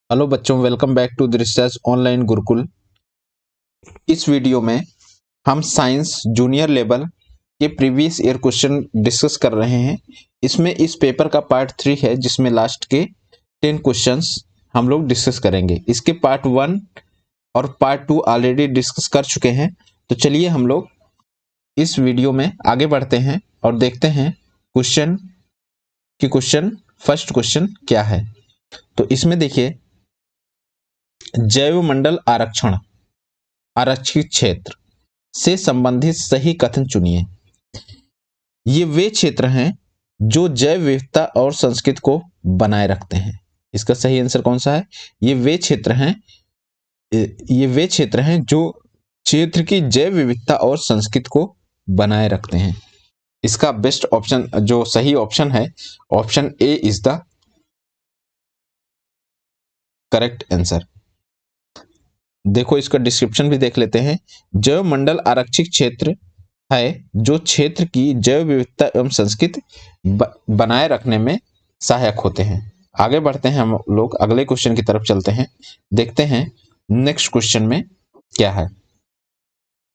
Hello बच्चों, welcome back to the research online gurukul. इस video में हम साइंस जूनियर लेवल के प्रीवियस ईयर क्वेश्चन डिस्कस कर रहे हैं। इसमें इस पेपर का पार्ट 3 है, जिसमें लास्ट के 10 क्वेश्चंस हम लोग डिस्कस करेंगे। इसके पार्ट 1 और पार्ट 2 ऑलरेडी डिस्कस कर चुके हैं। तो चलिए हम लोग इस वीडियो में आगे बढ़ते हैं और देखते हैं क्वेश्चन फर्स्ट क्वेश्चन क्या है। तो इसमें देखिए, जैव मंडल आरक्षण आरक्षित क्षेत्र से संबंधित सही कथन चुनिए। ये वे क्षेत्र हैं जो जैव विविधता और संस्कृति को बनाए रखते हैं। इसका सही आंसर कौन सा है? ये वे क्षेत्र हैं जो क्षेत्र की जैव विविधता और संस्कृति को बनाए रखते हैं। इसका बेस्ट ऑप्शन, जो सही ऑप्शन है, option A is the correct answer. देखो, इसका डिस्क्रिप्शन भी देख लेते हैं। जैव मंडल आरक्षित क्षेत्र है जो क्षेत्र की जैव विविधता एवं संस्कृति बनाए रखने में सहायक होते हैं। आगे बढ़ते हैं, हम लोग अगले क्वेश्चन की तरफ चलते हैं। देखते हैं नेक्स्ट क्वेश्चन में क्या है।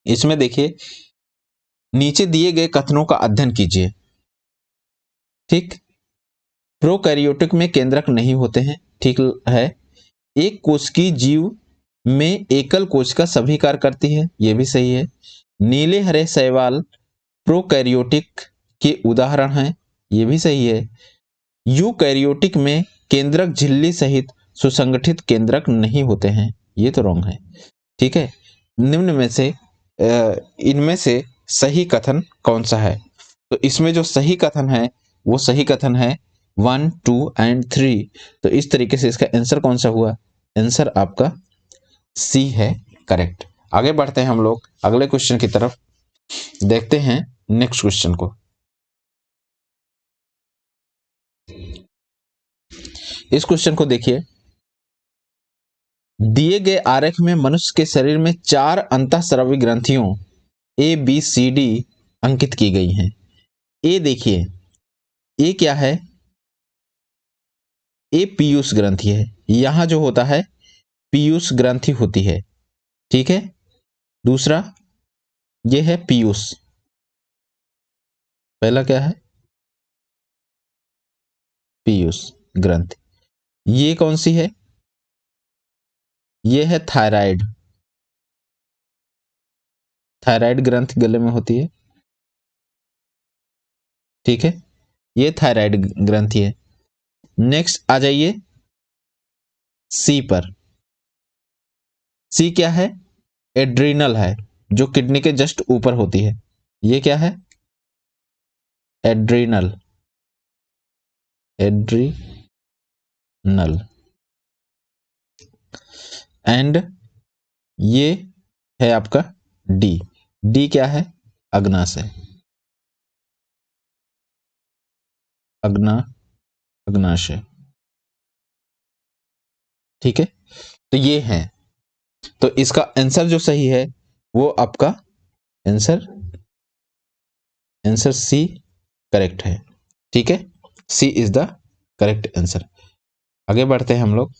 इसमें देखिए, नीचे दिए गए कथनों का अध्ययन कीजिए। ठीक, प्रोकैरियोटिक में केंद्रक नहीं होते हैं, ठीक है। एक कोश की जीव में एकल कोश का सभी कार्य करती है, यह भी सही है। नीले हरे शैवाल प्रोकैरियोटिक के उदाहरण हैं, यह भी सही है। यूकैरियोटिक में केंद्रक झिल्ली सहित सुसंगठित केंद्रक नहीं होते हैं, ये तो रॉन्ग है। ठीक है, निम्न में से इनमें से सही कथन कौन सा है? तो इसमें जो सही कथन है वो सही कथन है 1, 2 एंड 3। तो इस तरीके से इसका आंसर कौन सा हुआ? आंसर आपका सी है, करेक्ट। आगे बढ़ते हैं हम लोग अगले क्वेश्चन की तरफ। देखते हैं नेक्स्ट क्वेश्चन को। इस क्वेश्चन को देखिए, दिए गए आरेख में मनुष्य के शरीर में 4 अंतःस्रावी ग्रंथियों ए बी सी डी अंकित की गई हैं। ए देखिए, ए क्या है? ए पीयूष ग्रंथि है। यहां जो होता है पीयूष ग्रंथि होती है, ठीक है। दूसरा ये है पीयूष। पहला क्या है? पीयूष ग्रंथि। ये कौन सी है? ये है थायराइड। थायराइड ग्रंथि गले में होती है, ठीक है। ये थायराइड ग्रंथि है। नेक्स्ट आ जाइए सी पर। सी क्या है? एड्रीनल है, जो किडनी के जस्ट ऊपर होती है। ये क्या है? Adrenal, adrenal. एंड ये है आपका डी। डी क्या है? अग्नाशय। अग्नाशय, ठीक है। तो ये है, तो इसका आंसर जो सही है वो आपका आंसर सी करेक्ट है, ठीक है। सी इज द करेक्ट आंसर। आगे बढ़ते हैं हम लोग।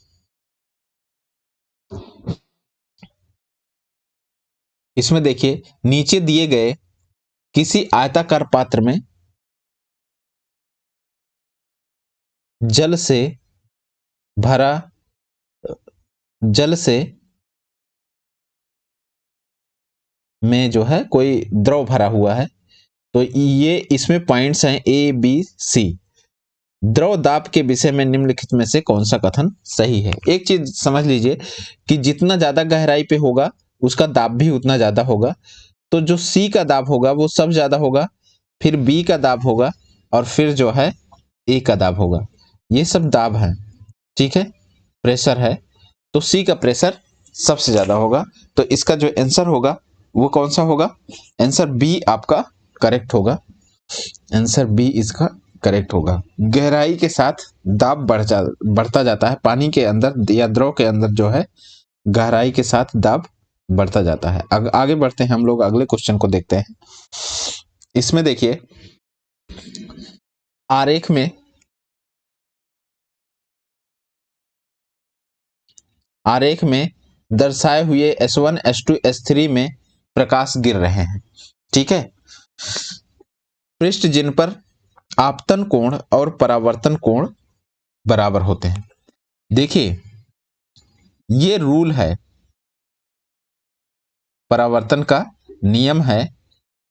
इसमें देखिए, नीचे दिए गए किसी आयताकार पात्र में जल से भरा जल से में जो है कोई द्रव भरा हुआ है। तो ये इसमें पॉइंट्स हैं ए बी सी। द्रव दाब के विषय में निम्नलिखित में से कौन सा कथन सही है? एक चीज समझ लीजिए कि जितना ज्यादा गहराई पे होगा उसका दाब भी उतना ज्यादा होगा। तो जो सी का दाब होगा वो सब ज्यादा होगा, फिर बी का दाब होगा, और फिर जो है ए का दाब होगा। ये सब दाब है, ठीक है, प्रेशर है। तो सी का प्रेशर सबसे ज्यादा होगा। तो इसका जो आंसर होगा वो कौन सा होगा? आंसर बी आपका करेक्ट होगा। आंसर बी इसका करेक्ट होगा। गहराई के साथ दाब बढ़ता जाता है। पानी के अंदर या द्रव के अंदर जो है गहराई के साथ दाब बढ़ता जाता है। आगे बढ़ते हैं हम लोग, अगले क्वेश्चन को देखते हैं। इसमें देखिए, आरेख में आरेख में दर्शाए हुए S1, S2, S3 में प्रकाश गिर रहे हैं। ठीक है, पृष्ठ जिन पर आपतन कोण और परावर्तन कोण बराबर होते हैं। देखिए, ये रूल है, परावर्तन का नियम है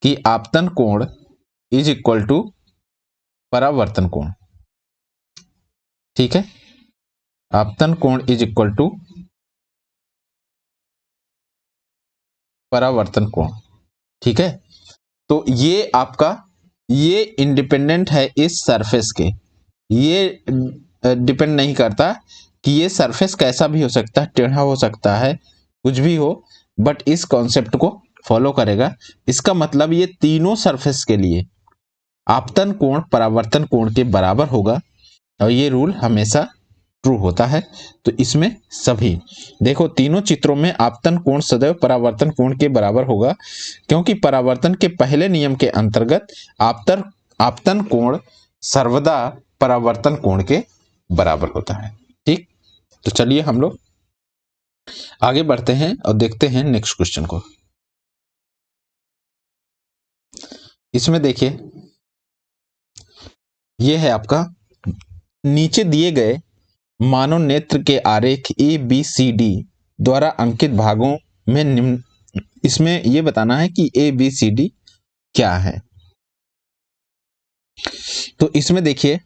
कि आपतन कोण इज इक्वल टू परावर्तन कोण। ठीक है, आपतन कोण इज इक्वल टू परावर्तन कोण। ठीक है, तो ये आपका, ये इंडिपेंडेंट है इस सरफेस के, ये डिपेंड नहीं करता कि ये सरफेस कैसा भी हो सकता है, टेढ़ा हो सकता है, कुछ भी हो, बट इस कॉन्सेप्ट को फॉलो करेगा। इसका मतलब ये तीनों सरफेस के लिए आपतन कोण परावर्तन कोण के बराबर होगा और ये रूल हमेशा ट्रू होता है। तो इसमें सभी देखो, तीनों चित्रों में आपतन कोण सदैव परावर्तन कोण के बराबर होगा, क्योंकि परावर्तन के पहले नियम के अंतर्गत आपतन कोण सर्वदा परावर्तन कोण के बराबर होता है। ठीक, तो चलिए हम लोग आगे बढ़ते हैं और देखते हैं नेक्स्ट क्वेश्चन को। इसमें देखिए, यह है आपका, नीचे दिए गए मानव नेत्र के आरेख ABCD द्वारा अंकित भागों में निम्न, इसमें यह बताना है कि ABCD क्या है। तो इसमें देखिए,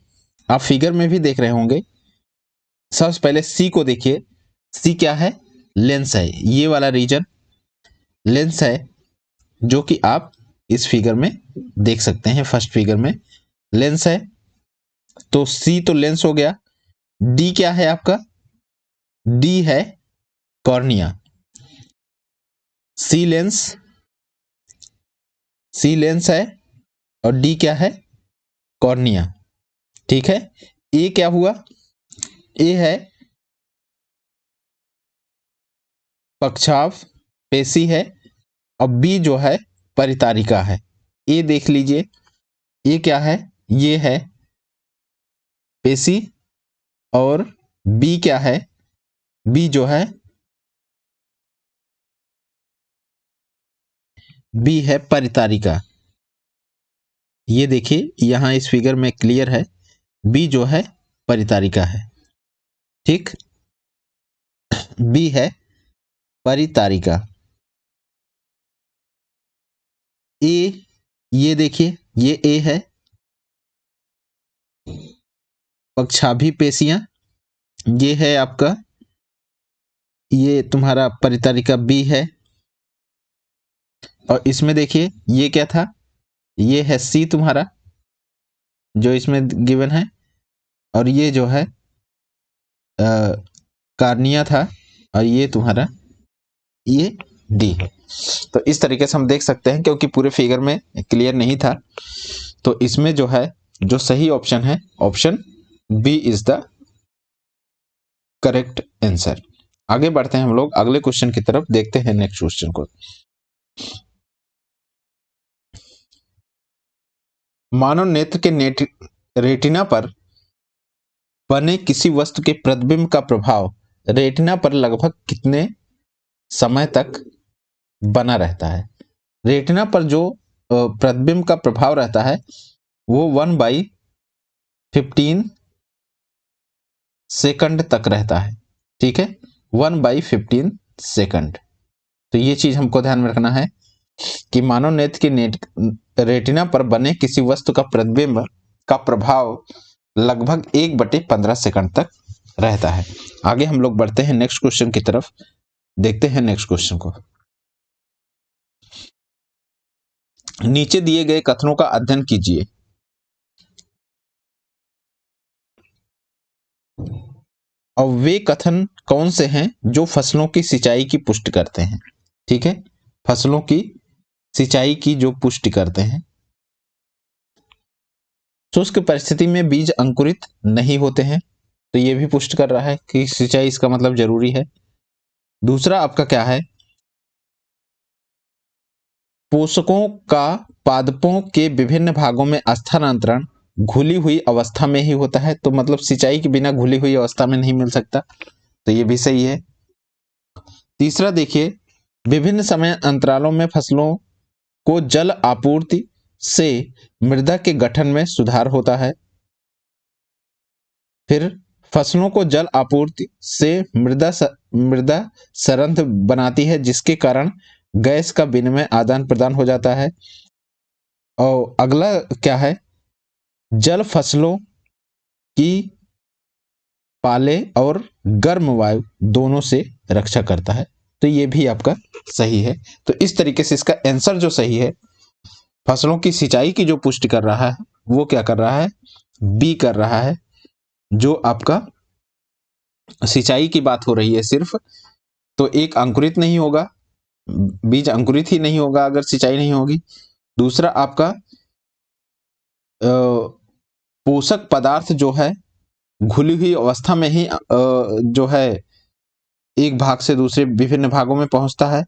आप फिगर में भी देख रहे होंगे। सबसे पहले C को देखिए, C क्या है? लेंस है, ये वाला रीजन लेंस है, जो कि आप इस फिगर में देख सकते हैं। फर्स्ट फिगर में लेंस है, तो C तो लेंस हो गया। D क्या है आपका? D है कॉर्निया। C लेंस है और D क्या है? कॉर्निया। ठीक है, A क्या हुआ? A है पक्षाभ पेशी है और B जो है परितारिका है। A देख लीजिए, A क्या है? ये है पेशी और B क्या है? B जो है B है परितारिका। ये देखिए, यहां इस फिगर में क्लियर है, B जो है परितारिका है। ठीक, B है परितारिका। A, ये देखिए, ये A है पक्षाभी पेशियां, ये है आपका, ये तुम्हारा परितारिका B है। और इसमें देखिए, ये क्या था? ये है C तुम्हारा, जो इसमें गिवन है, और ये जो है कार्निया था, और ये तुम्हारा ये D है। तो इस तरीके से हम देख सकते हैं, क्योंकि पूरे फिगर में क्लियर नहीं था, तो इसमें जो है, जो सही ऑप्शन है, option B is the correct answer. आगे बढ़ते हैं हम लोग अगले क्वेश्चन की तरफ, देखते हैं नेक्स्ट क्वेश्चन को। मानव नेत्र के रेटिना पर बने किसी वस्तु के प्रतिबिंब का प्रभाव रेटिना पर लगभग कितने समय तक बना रहता है? रेटिना पर जो प्रतिबिंब का प्रभाव रहता है वो 1/15 सेकंड तक रहता है। ठीक है, 1/15 सेकंड। तो ये चीज हमको ध्यान में रखना है कि मानव नेत्र की रेटिना पर बने किसी वस्तु का प्रतिबिंब का प्रभाव लगभग 1/15 सेकंड तक रहता है। आगे हम लोग बढ़ते हैं नेक्स्ट क्वेश्चन की तरफ, देखते हैं नेक्स्ट क्वेश्चन को। नीचे दिए गए कथनों का अध्ययन कीजिए। और वे कथन कौन से हैं जो फसलों की सिंचाई की पुष्टि करते हैं? ठीक है, फसलों की सिंचाई की जो पुष्टि करते हैं। शुष्क परिस्थिति में बीज अंकुरित नहीं होते हैं, तो ये भी पुष्ट कर रहा है कि सिंचाई इसका मतलब जरूरी है। दूसरा आपका क्या है? पोषकों का पादपों के विभिन्न भागों में स्थानांतरण घुली हुई अवस्था में ही होता है, तो मतलब सिंचाई के बिना घुली हुई अवस्था में नहीं मिल सकता, तो ये भी सही है। तीसरा देखिए, विभिन्न समय अंतरालों में फसलों को जल आपूर्ति से मृदा के गठन में सुधार होता है। फिर फसलों को जल आपूर्ति से मृदा सरंध्र बनाती है, जिसके कारण गैस का विनिमय आदान प्रदान हो जाता है। और अगला क्या है, जल फसलों की पाले और गर्म वायु दोनों से रक्षा करता है। तो ये भी आपका सही है। तो इस तरीके से इसका आंसर जो सही है, फसलों की सिंचाई की जो पुष्टि कर रहा है वो क्या कर रहा है, बी कर रहा है। जो आपका सिंचाई की बात हो रही है सिर्फ, तो एक अंकुरित नहीं होगा, बीज अंकुरित ही नहीं होगा अगर सिंचाई नहीं होगी। दूसरा आपका पोषक पदार्थ जो है घुली हुई अवस्था में ही जो है एक भाग से दूसरे विभिन्न भागों में पहुंचता है।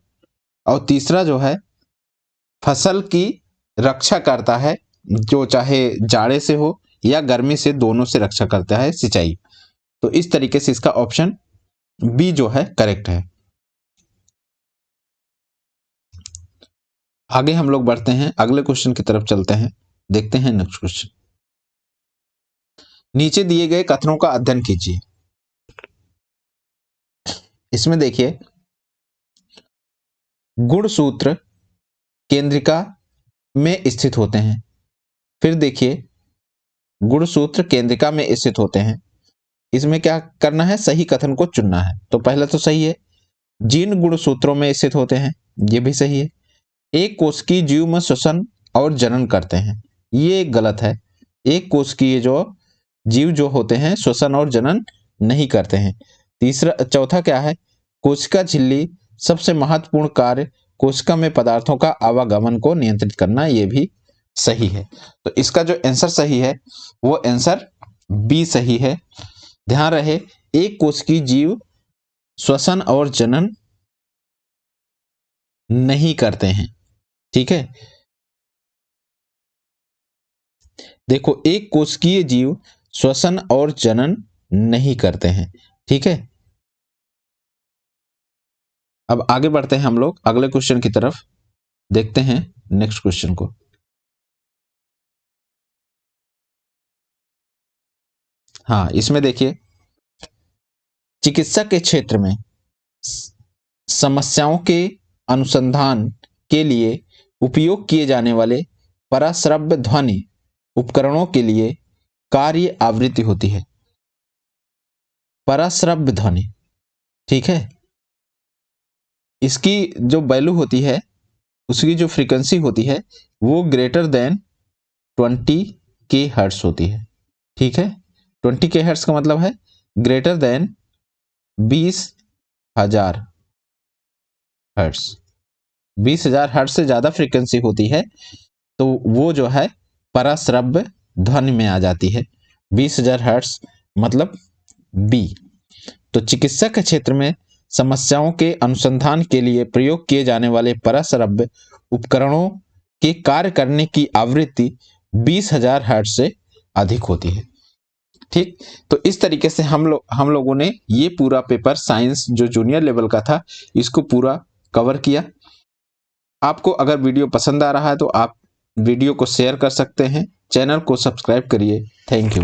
और तीसरा जो है फसल की रक्षा करता है, जो चाहे जाड़े से हो या गर्मी से, दोनों से रक्षा करता है सिंचाई। तो इस तरीके से इसका ऑप्शन बी जो है करेक्ट है। आगे हम लोग बढ़ते हैं, अगले क्वेश्चन की तरफ चलते हैं। देखते हैं नेक्स्ट क्वेश्चन। नीचे दिए गए कथनों का अध्ययन कीजिए। इसमें देखिए, गुणसूत्र केंद्रिका में स्थित होते हैं। फिर देखिए, गुणसूत्र केंद्रिका में स्थित होते हैं, इसमें क्या करना है, सही कथन को चुनना है। तो पहला तो सही है, जिन गुणसूत्रों में स्थित होते हैं, ये भी सही है। एक कोशिकीय जीव में श्वसन और जनन करते हैं, ये गलत है। एक कोशिकीय जो जीव जो होते हैं श्वसन और जनन नहीं करते हैं। चौथा क्या है, कोशिका झिल्ली सबसे महत्वपूर्ण कार्य कोशिका में पदार्थों का आवागमन को नियंत्रित करना, ये भी सही है। तो इसका जो आंसर सही है वो आंसर बी सही है। ध्यान रहे, एक कोशिकीय जीव श्वसन और जनन नहीं करते हैं। ठीक है, देखो, एक कोशिकीय जीव श्वसन और जनन नहीं करते हैं। ठीक है, अब आगे बढ़ते हैं हम लोग अगले क्वेश्चन की तरफ। देखते हैं नेक्स्ट क्वेश्चन को। हाँ, इसमें देखिए, चिकित्सा के क्षेत्र में समस्याओं के अनुसंधान के लिए उपयोग किए जाने वाले पराश्रव्य ध्वनि उपकरणों के लिए कार्य आवृत्ति होती है। पराश्रव्य ध्वनि, ठीक है, इसकी जो वैल्यू होती है, उसकी जो फ्रीक्वेंसी होती है वो ग्रेटर देन 20 के हर्ट्ज होती है। ठीक है, 20 के हर्ट्ज का मतलब है ग्रेटर देन 20,000 हर्ट्ज। 20,000 हर्ट्ज से ज्यादा फ्रीक्वेंसी होती है तो वो जो है पराश्रव्य ध्वनि में आ जाती है। 20,000 हर्ट्ज मतलब बी। तो चिकित्सा के क्षेत्र में समस्याओं के अनुसंधान के लिए प्रयोग किए जाने वाले पराश्रव्य उपकरणों के कार्य करने की आवृत्ति 20,000 हर्ट्ज से अधिक होती है। ठीक, तो इस तरीके से हम लोगों ने ये पूरा पेपर साइंस जो जूनियर लेवल का था इसको पूरा कवर किया। आपको अगर वीडियो पसंद आ रहा है तो आप वीडियो को शेयर कर सकते हैं, चैनल को सब्सक्राइब करिए। Thank you.